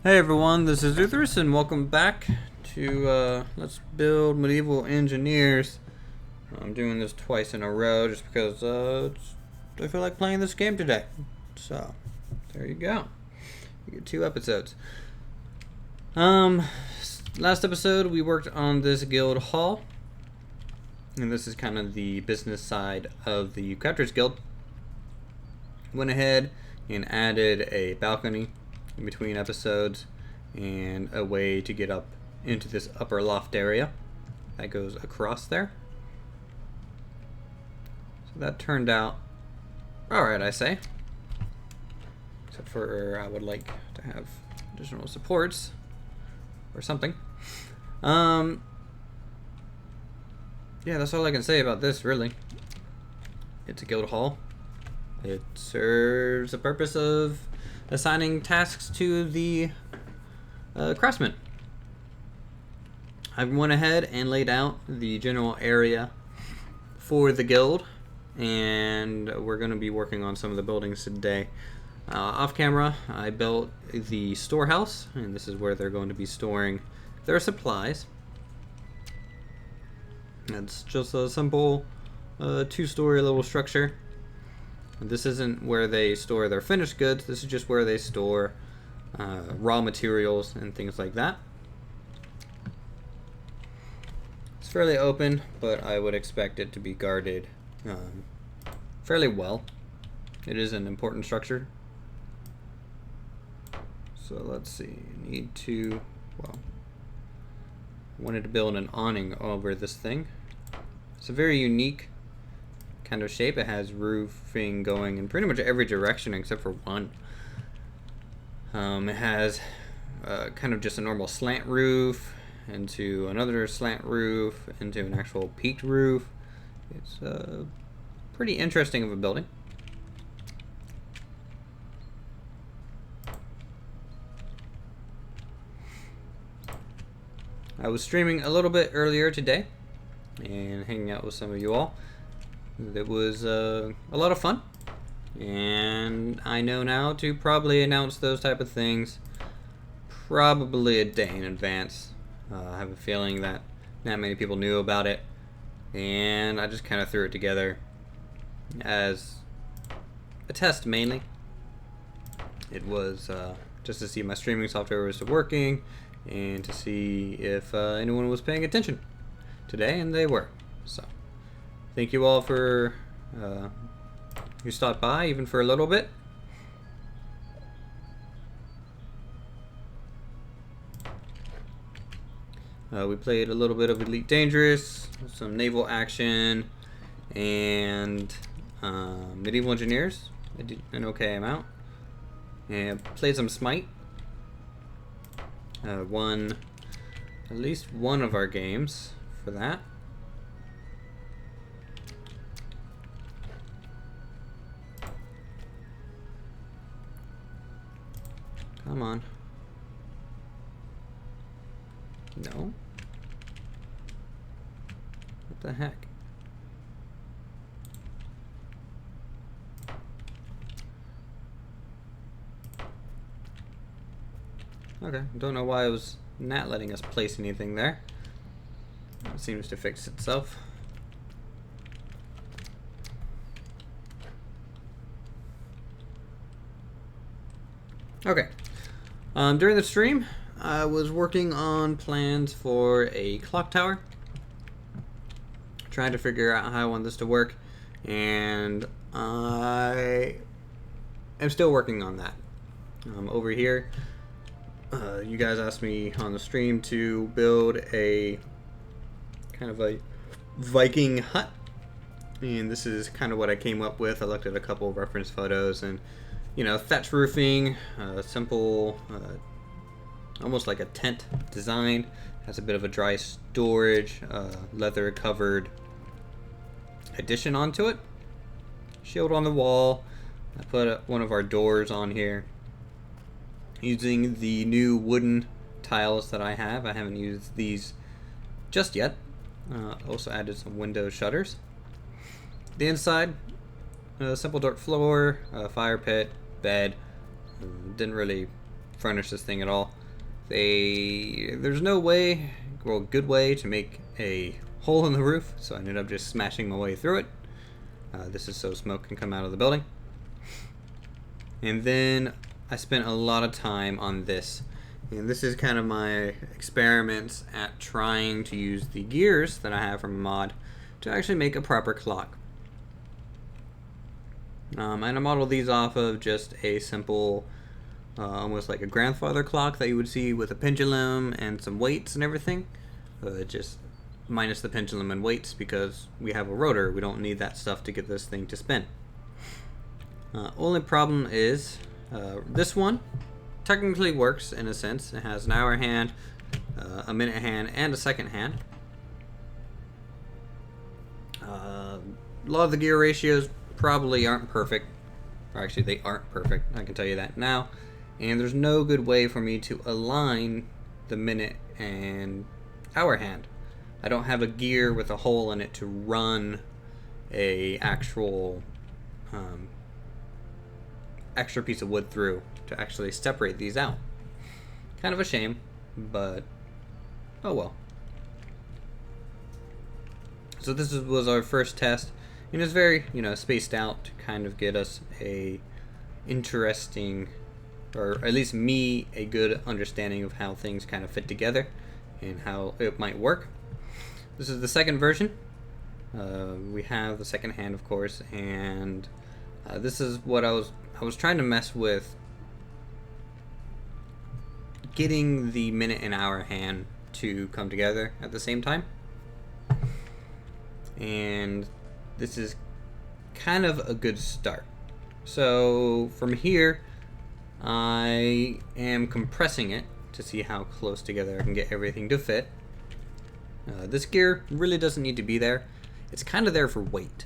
Hey everyone, this is Uthris and welcome back to Let's Build Medieval Engineers. I'm doing this twice in a row just because I feel like playing this game today. So, there you go. You get 2 episodes. Last episode we worked on this guild hall. And this is kind of the business side of the Uthris guild. Went ahead and added a balcony in between episodes and a way to get up into this upper loft area that goes across there. So that turned out alright, I say. Except for I would like to have additional supports or something. Yeah, that's all I can say about this, really. It's a guild hall. It serves the purpose of assigning tasks to the craftsmen. I went ahead and laid out the general area for the guild, and we're going to be working on some of the buildings today. Off camera, I built the storehouse, and this is where they're going to be storing their supplies. It's just a simple 2-story little structure. This isn't where they store their finished goods, this is just where they store raw materials and things like that. It's fairly open, but I would expect it to be guarded fairly well. It is an important structure. So let's see, I wanted to build an awning over this thing. It's a very unique kind of shape. It has roofing going in pretty much every direction except for one. It has kind of just a normal slant roof into another slant roof into an actual peaked roof. It's pretty interesting of a building. I was streaming a little bit earlier today and hanging out with some of you all. It was a lot of fun, and I know now to probably announce those type of things probably a day in advance. I have a feeling that not many people knew about it, and I just kind of threw it together as a test mainly. It was just to see if my streaming software was working and to see if anyone was paying attention today, and they were. So thank you all for who stopped by, even for a little bit. We played a little bit of Elite Dangerous, some naval action, and Medieval Engineers. I did an okay amount. And played some Smite. Won at least one of our games for that. Come on. No. What the heck? Okay, don't know why it was not letting us place anything there. It seems to fix itself. Okay. During the stream, I was working on plans for a clock tower. Trying to figure out how I want this to work, and I am still working on that. Over here, you guys asked me on the stream to build a kind of a Viking hut, and this is kind of what I came up with. I looked at a couple of reference photos, and you know, thatch roofing, simple, almost like a tent design. Has a bit of a dry storage, leather covered addition onto it. Shield on the wall. I put one of our doors on here using the new wooden tiles that I have. I haven't used these just yet. Also added some window shutters. The inside, simple dirt floor, fire pit, bed. Didn't really furnish this thing at all. There's no way, well, good way to make a hole in the roof, so I ended up just smashing my way through it. This is so smoke can come out of the building. And then I spent a lot of time on this. And this is kind of my experiments at trying to use the gears that I have from a mod to actually make a proper clock. And I modeled these off of just a simple, almost like a grandfather clock that you would see with a pendulum and some weights and everything. Just minus the pendulum and weights because we have a rotor. We don't need that stuff to get this thing to spin. Only problem is this one technically works in a sense. It has an hour hand, a minute hand, and a second hand. A lot of the gear ratios probably aren't perfect. Or actually, they aren't perfect. I can tell you that now. And there's no good way for me to align the minute and hour hand. I don't have a gear with a hole in it to run a actual extra piece of wood through to actually separate these out. Kind of a shame, but oh well. So this was our first test, and it's very, spaced out to kind of get us a interesting, or at least me, a good understanding of how things kind of fit together and how it might work. This is the second version. We have the second hand, of course, and this is what I was trying to mess with, getting the minute and hour hand to come together at the same time. And this is kind of a good start. So from here, I am compressing it to see how close together I can get everything to fit. This gear really doesn't need to be there. It's kind of there for weight.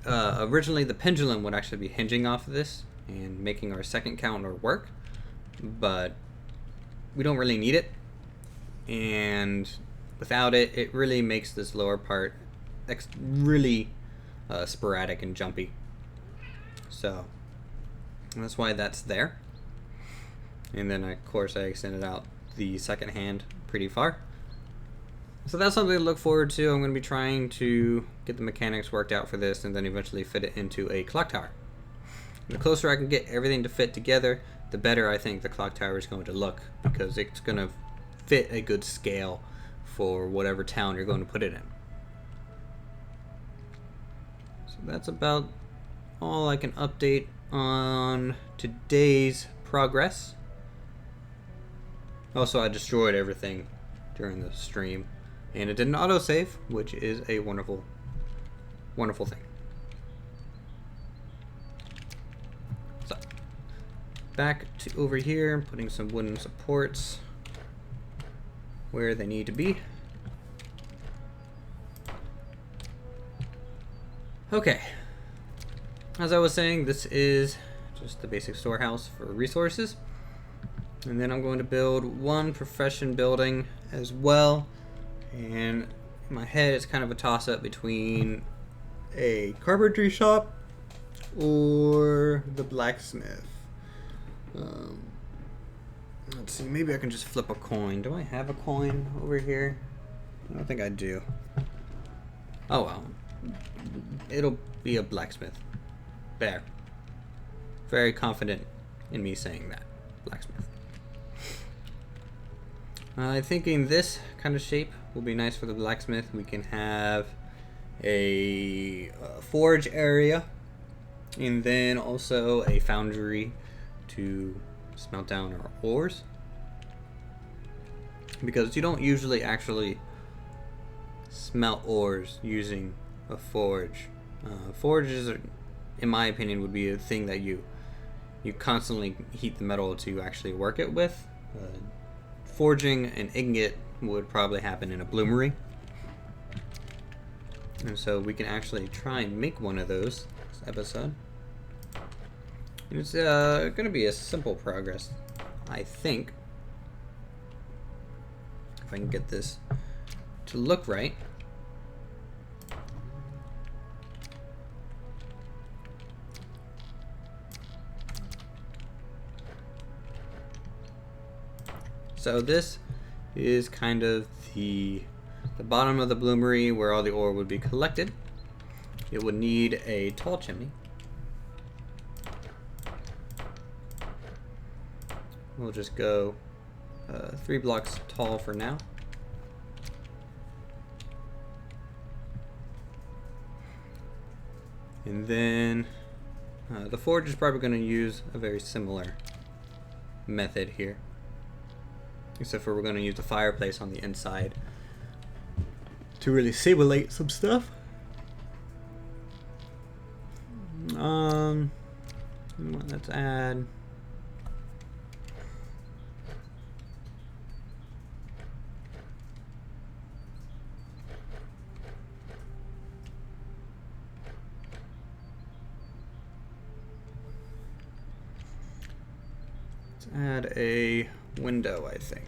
Originally the pendulum would actually be hinging off of this and making our second counter work, but we don't really need it, and without it, it really makes this lower part really sporadic and jumpy. So that's why that's there. And then of course I extended out the second hand pretty far. So that's something to look forward to. I'm going to be trying to get the mechanics worked out for this and then eventually fit it into a clock tower. The closer I can get everything to fit together, the better I think the clock tower is going to look, because it's going to fit a good scale for whatever town you're going to put it in. So that's about all I can update on today's progress. Also, I destroyed everything during the stream, and it didn't autosave, which is a wonderful, wonderful thing. So, back to over here, putting some wooden supports where they need to be. Okay, as I was saying, this is just the basic storehouse for resources. And then I'm going to build one profession building as well. And in my head, it's kind of a toss-up between a carpentry shop or the blacksmith. Let's see, maybe I can just flip a coin. Do I have a coin over here? I don't think I do. Oh well. It'll be a blacksmith. There. Very confident in me saying that. Blacksmith. I'm thinking this kind of shape will be nice for the blacksmith. We can have a forge area, and then also a foundry to smelt down our ores, because you don't usually actually smelt ores using a forge. Forges, in my opinion, would be a thing that you constantly heat the metal to actually work it with. Forging an ingot would probably happen in a bloomery. And so we can actually try and make one of those this episode. And it's going to be a simple progress, I think. If I can get this to look right. So this is kind of the bottom of the bloomery where all the ore would be collected. It would need a tall chimney. We'll just go 3 blocks tall for now. And then the forge is probably going to use a very similar method here. Except for we're going to use the fireplace on the inside to really simulate some stuff. Let's add a window, I think.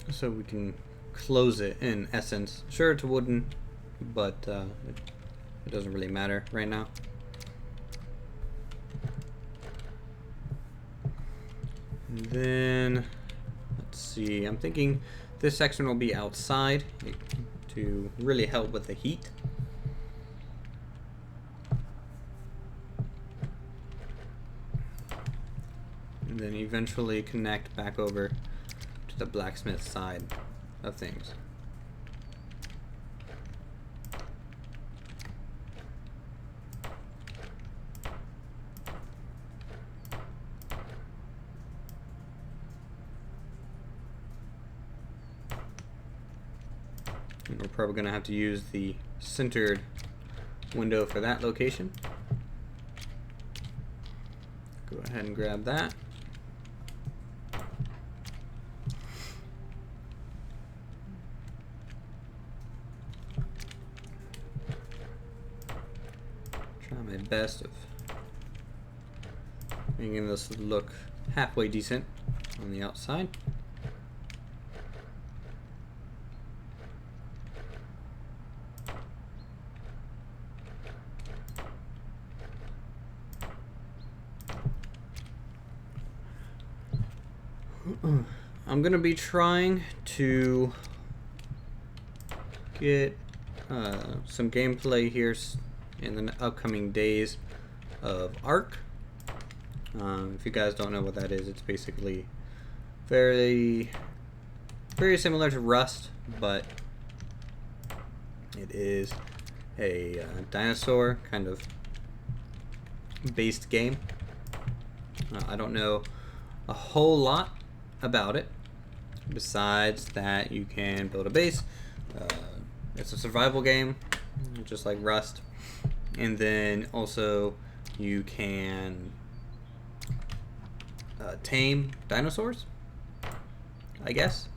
So we can close it in essence. Sure, it's wooden, but it doesn't really matter right now. And then, let's see, I'm thinking this section will be outside to really help with the heat. And then eventually connect back over to the blacksmith side of things. And we're probably going to have to use the centered window for that location. Go ahead and grab that. Try my best of making this look halfway decent on the outside. I'm gonna be trying to get some gameplay here in the upcoming days of Arc. If you guys don't know what that is, it's basically very similar to Rust, but it is a dinosaur kind of based game. I don't know a whole lot about it besides that you can build a base. It's a survival game just like Rust, and then also you can tame dinosaurs, I guess,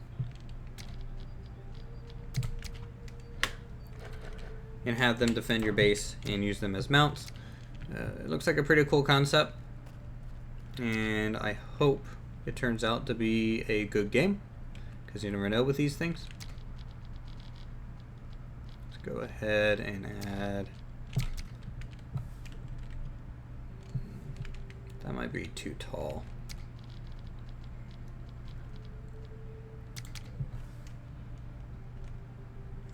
and have them defend your base and use them as mounts. It looks like a pretty cool concept, and I hope it turns out to be a good game, because you never know with these things. Let's go ahead and add. That might be too tall.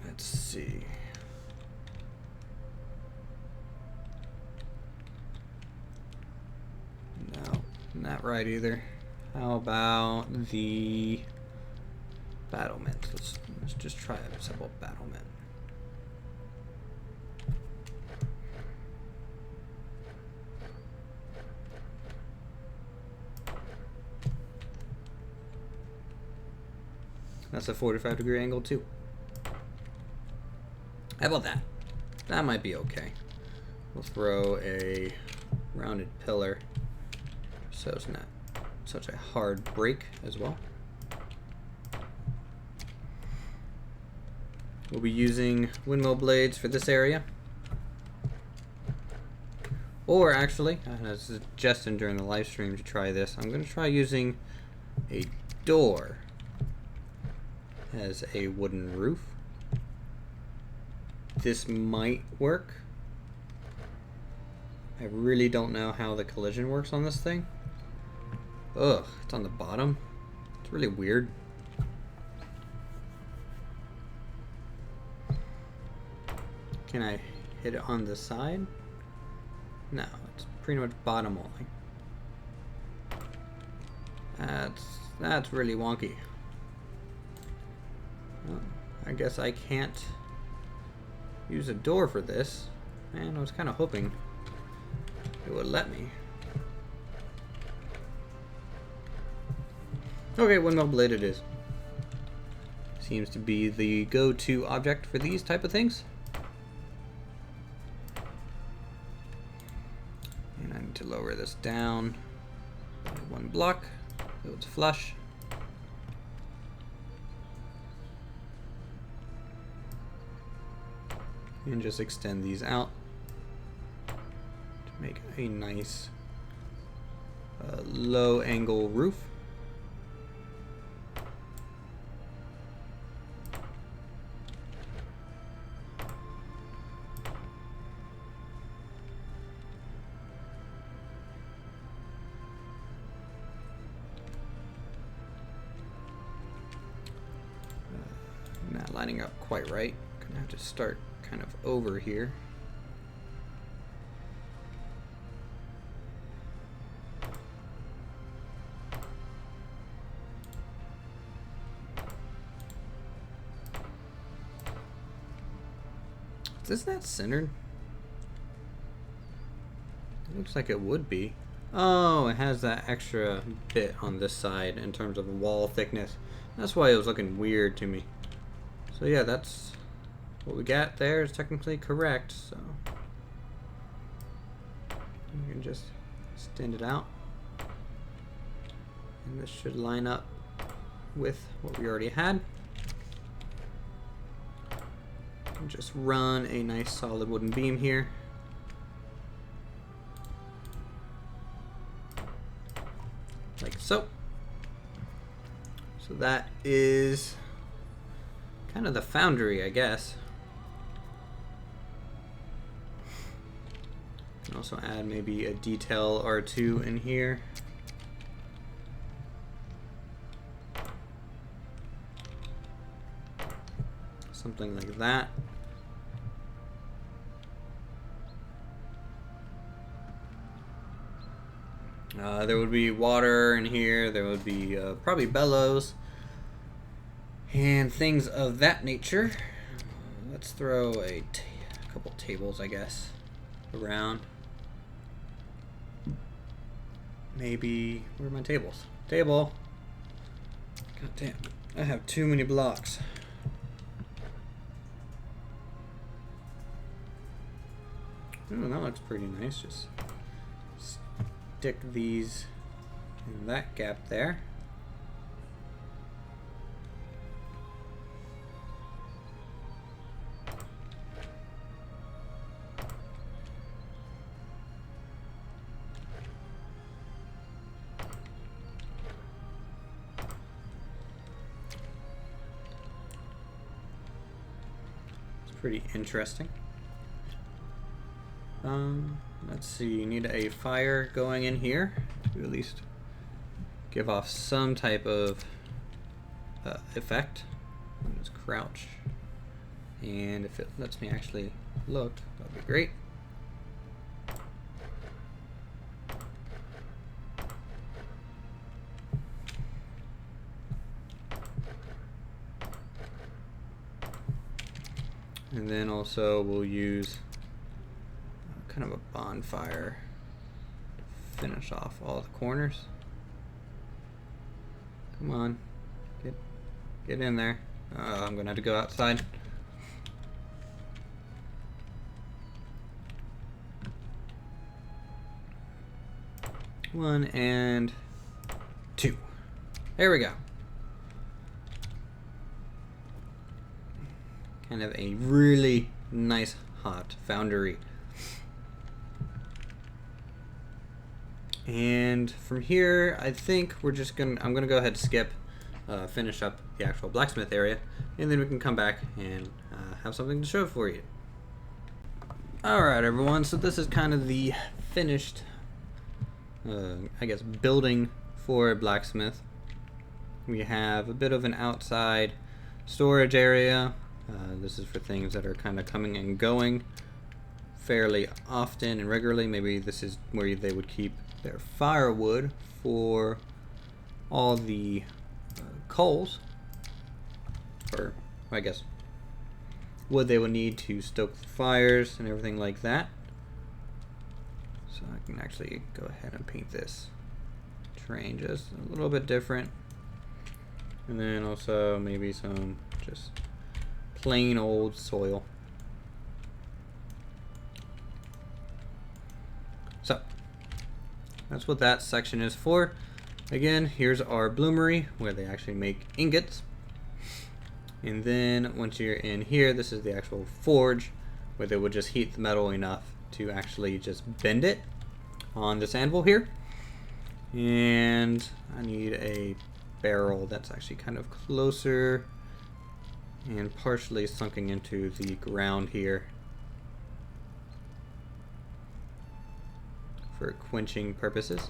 Let's see. No, not right either. How about the battlement? Let's just try a simple battlement. That's a 45-degree angle too. How about that? That might be okay. We'll throw a rounded pillar so it's not such a hard break as well. We'll be using windmill blades for this area. Or actually, I was suggesting during the live stream to try this. I'm going to try using a door has a wooden roof. This might work. I really don't know how the collision works on this thing. Ugh, it's on the bottom. It's really weird. Can I hit it on the side? No, it's pretty much bottom only. That's really wonky. Well, I guess I can't use a door for this. Man, I was kind of hoping it would let me. Okay, windmill blade it is. Seems to be the go-to object for these type of things. And I need to lower this down by 1 block so it's flush. And just extend these out to make a nice low angle roof. Not lining up quite right. Gonna have to start kind of over here. Is this not centered? It looks like it would be. Oh, it has that extra bit on this side in terms of wall thickness. That's why it was looking weird to me. So yeah, that's what we got there is technically correct, so we can just extend it out. And this should line up with what we already had. And just run a nice solid wooden beam here. Like so. So that is kind of the foundry, I guess. Can also add maybe a detail or two in here. Something like that. There would be water in here. There would be probably bellows and things of that nature. Let's throw a couple tables, I guess, around. Maybe, where are my tables? Table. God damn, I have too many blocks. Oh, that looks pretty nice. Just stick these in that gap there. It's pretty interesting. Let's see, you need a fire going in here to at least give off some type of effect. Let's crouch, and if it lets me actually look, that'd be great. And then also we'll use kind of a bonfire to finish off all the corners. Come on, get in there. I'm gonna have to go outside. One and two. There we go. Kind of a really nice hot foundry. And from here, I think we're just I'm gonna go ahead and skip finish up the actual blacksmith area, and then we can come back and have something to show for you. Alright everyone, so this is kind of the finished, I guess, building for a blacksmith. We have a bit of an outside storage area. This is for things that are kind of coming and going fairly often and regularly. Maybe this is where they would keep their firewood for all the coals, or I guess wood they would need to stoke the fires and everything like that. So I can actually go ahead and paint this terrain just a little bit different, and then also maybe some just plain old soil. So that's what that section is for. Again, here's our bloomery where they actually make ingots. And then once you're in here, this is the actual forge where they would just heat the metal enough to actually just bend it on this anvil here. And I need a barrel that's actually kind of closer and partially sunken into the ground here for quenching purposes.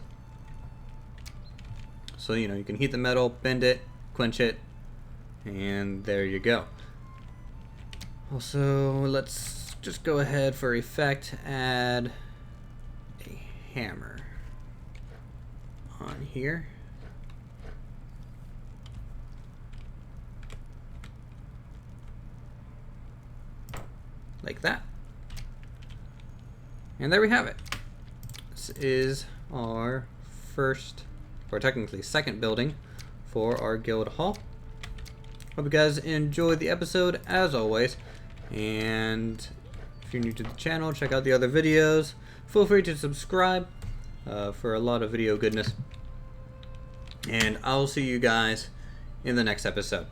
So, you know, you can heat the metal, bend it, quench it, and there you go. Also, let's just go ahead for effect, add a hammer on here. Like that. And there we have it. This is our first, or technically second building for our guild hall. Hope you guys enjoyed the episode as always, and if you're new to the channel, check out the other videos. Feel free to subscribe for a lot of video goodness, and I'll see you guys in the next episode.